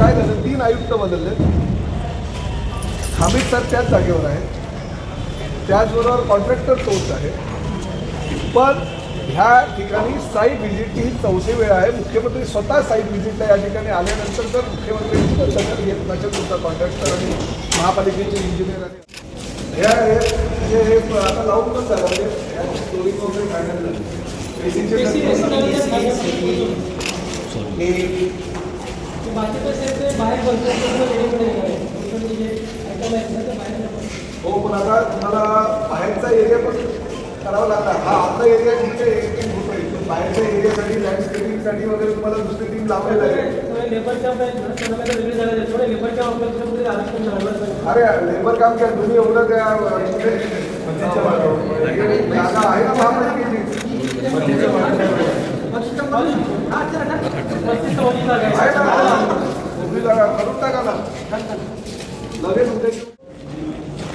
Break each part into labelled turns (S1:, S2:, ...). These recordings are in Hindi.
S1: काय झालं, 3 आयुक्त बदलले. खांबीत सर त्याच जागेवर आहे, त्याचबरोबर कॉन्ट्रॅक्टर तोच आहे. पण ह्या ठिकाणी साईट व्हिजिट ही 4थी वेळ आहे. मुख्यमंत्री स्वतः साईट व्हिजिटला या ठिकाणी आल्यानंतर जर मुख्यमंत्र्यांची दखल घेत नसेल तुमचा कॉन्ट्रॅक्टर आणि महापालिकेचे इंजिनियर आणि हे आता लावून पण झालं म्हणजे स्टोरिंग वगैरे फायनल झाली. हो, पण आता तुम्हाला बाहेरचा एरिया पण करावा लागणार. हा आपला एरिया ठीक आहे, एक होत आहे, पण बाहेरच्या एरियासाठी लँडस्केपिंगसाठी वगैरे तुम्हाला दुसरी टीम लावलेलं आहे. अरे लेबर काम काय तुम्ही एवढं त्या जागा आहे ना महापालिकेची, करून टाका ना लगेच होते.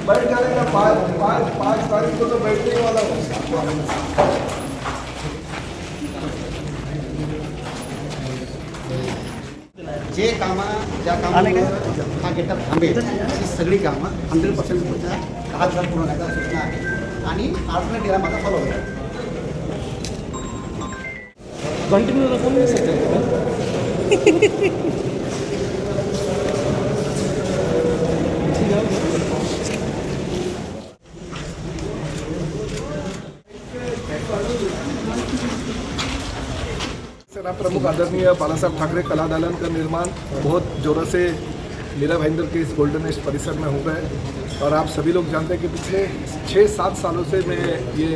S1: बैठ जाने का 5 तारीख को तो बैठने वाला हूँ.
S2: जे ज्या कामाला हा गेटअप थांबेल ही सगळी कामं 100% तुमच्या 10,000 पूर्ण करण्याचा सूचना आहे आणि अल्टरनेटिव्हला माझा फॉलो होईल.
S3: कंटिन्यू रकम नाही सकते.
S1: सेना प्रमुख आदरणीय बालासाहब ठाकरे कला दालन का निर्माण बहुत जोरों से लीला भाईंदर के इस गोल्डन एज परिसर में हो गए और आप सभी लोग जानते हैं कि पिछले 6-7 सालों से मैं ये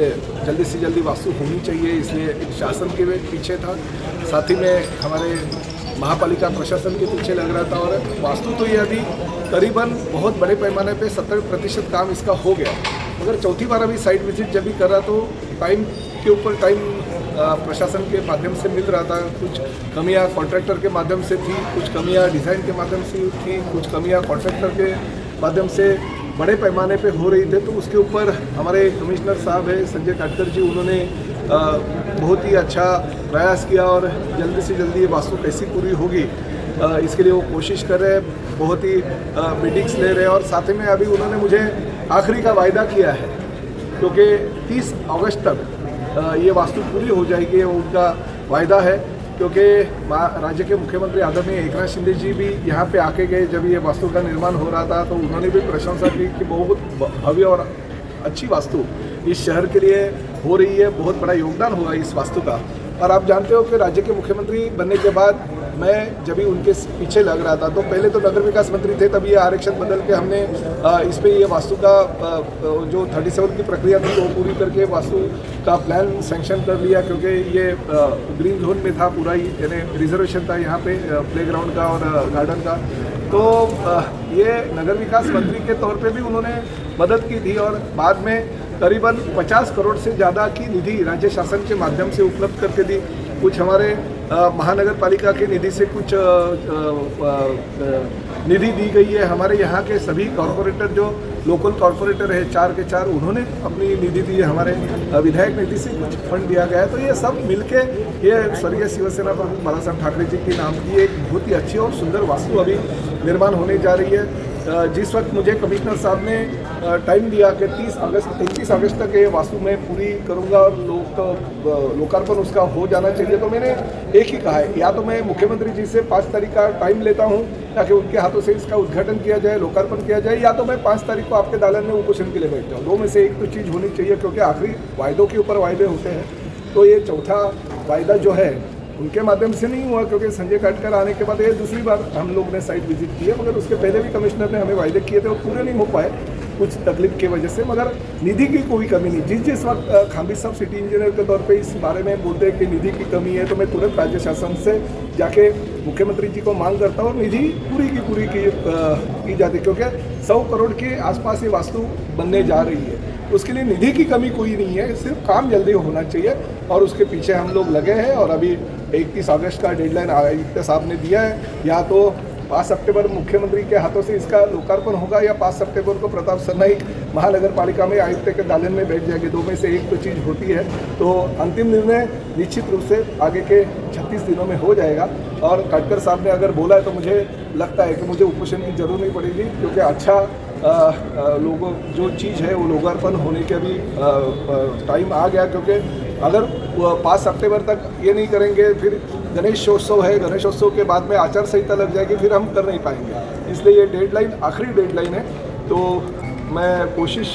S1: जल्दी से जल्दी वास्तु होनी चाहिए इसलिए शासन के पीछे था, साथ ही में हमारे महापालिका प्रशासन के पीछे लग रहा था. और वास्तु तो ये अभी करीबन बहुत बड़े पैमाने पे 70% काम इसका हो गया. मगर चौथी बार अभी साइट विजिट जब भी कर रहा तो टाइम के ऊपर टाइम प्रशासन के माध्यम से मिल रहा था. कुछ कमियां कॉन्ट्रैक्टर के माध्यम से थी, कुछ कमियां डिज़ाइन के माध्यम से थी, कुछ कमियां कॉन्ट्रैक्टर के माध्यम से बड़े पैमाने पे हो रही थे. तो उसके ऊपर हमारे कमिश्नर साहब है संजय काटकर जी, उन्होंने बहुत ही अच्छा प्रयास किया और जल्दी से जल्दी ये वास्तु कैसी पूरी होगी इसके लिए वो कोशिश कर रहे हैं. बहुत ही मीटिंग्स ले रहे हैं और साथ में अभी उन्होंने मुझे आखिरी का वायदा किया है क्योंकि 30 अगस्त तक ये वास्तु पूरी हो जाएगी, उनका वायदा है. क्योंकि राज्य के मुख्यमंत्री आदरणीय एकनाथ शिंदे जी भी यहाँ पे आके गए जब ये वास्तु का निर्माण हो रहा था, तो उन्होंने भी प्रशंसा की कि बहुत भव्य और अच्छी वास्तु इस शहर के लिए हो रही है, बहुत बड़ा योगदान होगा इस वास्तु का. और आप जानते हो कि राज्य के मुख्यमंत्री बनने के बाद मैं जब भी उनके पीछे लग रहा था तो पहले तो नगर विकास मंत्री थे, तभी ये आरक्षण बदल के हमने इस पर ये वास्तु का जो 37 की प्रक्रिया थी वो पूरी करके वास्तु का प्लान सैंक्शन कर लिया. क्योंकि ये ग्रीन जोन में था पूरा ही, यानी रिजर्वेशन था यहाँ पे प्लेग्राउंड का और गार्डन का. तो ये नगर विकास मंत्री के तौर पे भी उन्होंने मदद की थी और बाद में करीबन 50 करोड़ से ज़्यादा की निधि राज्य शासन के माध्यम से उपलब्ध करके दी. कुछ हमारे महानगर पालिका के निधि से कुछ निधि दी गई है. हमारे यहाँ के सभी कॉरपोरेटर जो लोकल कॉरपोरेटर है 4 के 4 उन्होंने अपनी निधि दी है. हमारे विधायक निधि से कुछ फंड दिया गया है. तो ये सब मिलके ये स्वर्गीय शिवसेना प्रमुख बालासाहब ठाकरे जी के नाम की एक बहुत ही अच्छी और सुंदर वास्तु अभी निर्माण होने जा रही है. जिस वक्त मुझे कमिश्नर साहब ने टाइम दिया कि 31 अगस्त तक ये वास्तु मैं पूरी करूंगा और लोकार्पण उसका हो जाना चाहिए, तो मैंने एक ही कहा है, या तो मैं मुख्यमंत्री जी से 5 तारीख का टाइम लेता हूं ताकि उनके हाथों से इसका उद्घाटन किया जाए, लोकार्पण किया जाए, या तो मैं 5 तारीख को आपके दालन में उपोषण के लिए बैठ जाऊँ. 2 में से एक तो चीज़ होनी चाहिए क्योंकि आखिरी वायदों के ऊपर वायदे होते हैं. तो ये चौथा वायदा जो है उनके माध्यम से नहीं हुआ क्योंकि संजय काटकर आने के बाद ये दूसरी बार हम लोग ने साइट विजिट की है. मगर उसके पहले भी कमिश्नर ने हमें वायदे किए थे, वो पूरे नहीं हो पाए कुछ तकलीफ की वजह से. मगर निधि की कोई कमी नहीं. जिस वक्त खांबी साहब सिटी इंजीनियर के तौर पे इस बारे में बोलते हैं कि निधि की कमी है, तो मैं तुरंत राज्य शासन से जाके मुख्यमंत्री जी को मांग करता हूँ और निधि पूरी की पूरी की जाती, क्योंकि 100 करोड़ के आसपास ये वास्तु बनने जा रही है. उसके लिए निधि की कमी कोई नहीं है, सिर्फ काम जल्दी होना चाहिए और उसके पीछे हम लोग लगे हैं. और अभी 31 अगस्त का डेडलाइन आयुक्त साहब ने दिया है, या तो 5 सितंबर मुख्यमंत्री के हाथों से इसका लोकार्पण होगा या 5 सितंबर को प्रताप सरनाईक महानगर पालिका में आयुक्त के दालन में बैठ जाएंगे। दो में से एक तो चीज़ होती है, तो अंतिम निर्णय निश्चित रूप से आगे के 36 दिनों में हो जाएगा। और काटकर साहब ने अगर बोला है तो मुझे लगता है कि मुझे उपोषण की जरूरत नहीं पड़ेगी, क्योंकि अच्छा लोगों जो चीज़ है वो लोकार्पण होने के भी टाइम आ गया। क्योंकि अगर 5 सितंबर तक ये नहीं करेंगे, फिर गणेशोत्सव है, गणेशोत्सव के बाद में आचार संहिता लग जाएगी, फिर हम कर नहीं पाएंगे। इसलिए ये डेडलाइन आखिरी डेडलाइन है। तो मैं कोशिश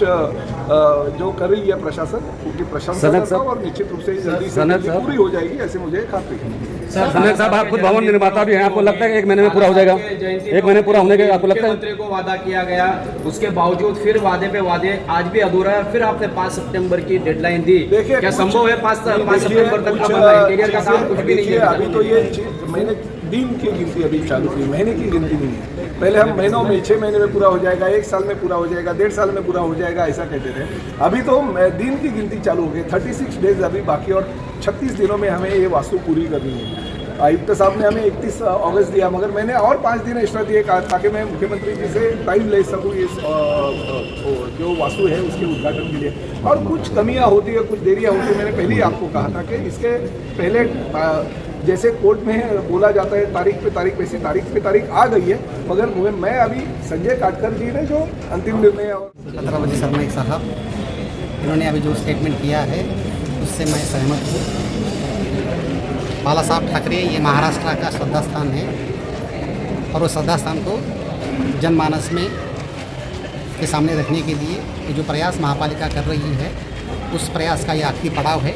S1: जो कर रही है प्रशासन, उनकी प्रशंसा करता हूँ और निश्चित रूप से जल्दी से जल्दी पूरी हो जाएगी, ऐसे मुझे खात्री है।
S4: सनक साहब, आप खुद भवन निर्माता भी हैं, आपको लगता है कि 1 महीने में पूरा हो जाएगा? 1 महीने पूरा होने के आपको लगता है?
S5: मुख्यमंत्री को वादा किया गया, उसके बावजूद फिर वादे पे वादे आज भी अधूरा है। फिर आपने 5 सितंबर की डेडलाइन दी, क्या संभव है 5 सितंबर तक इंटीरियर का काम? कुछ भी नहीं है
S1: अभी तो ये महीने दिन की गिनती अभी चालू की, महीने की गिनती नहीं है। पहले हम महीनों में 6 महीने में पूरा हो जाएगा, 1 साल में पूरा हो जाएगा, 1.5 साल में पूरा हो जाएगा, ऐसा कहते थे। अभी तो दिन की गिनती चालू हो गई। 36 डेज अभी बाकी और 36 दिनों में हमें ये वास्तु पूरी करनी है। आयुक्त साहब ने हमें 31 अगस्त दिया, मगर मैंने और 5 दिन एक्स्ट्रा दिए ताकि मैं मुख्यमंत्री जी से टाइम ले सकूँ इस जो वास्तु है उसके उद्घाटन के लिए। और कुछ कमियां होती है, कुछ देरियां होती है। मैंने पहले ही आपको कहा था कि इसके पहले जैसे कोर्ट में बोला जाता है तारीख पे तारीख, वैसी तारीख पे तारीख आ गई है। मगर मैं अभी संजय काटकर जी ने जो अंतिम निर्णय
S2: छत्रपति सरनाईक साहब इन्होंने अभी जो स्टेटमेंट किया है उससे मैं सहमत हूँ। बाला साहब ठाकरे ये महाराष्ट्र का श्रद्धा स्थान है और उस श्रद्धा स्थान को जनमानस में के सामने रखने के लिए ये जो प्रयास महापालिका कर रही है, उस प्रयास का ये आखिरी पड़ाव है।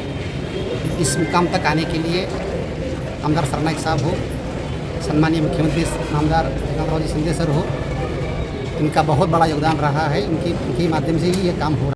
S2: इस मुकाम तक आने के लिए आमदार सरनाईक साहब हो, सम्मानीय मुख्यमंत्री आमदार एकनाथराव जी शिंदे सर हो, इनका बहुत बड़ा योगदान रहा है। इनके माध्यम से ही ये काम हो रहा है।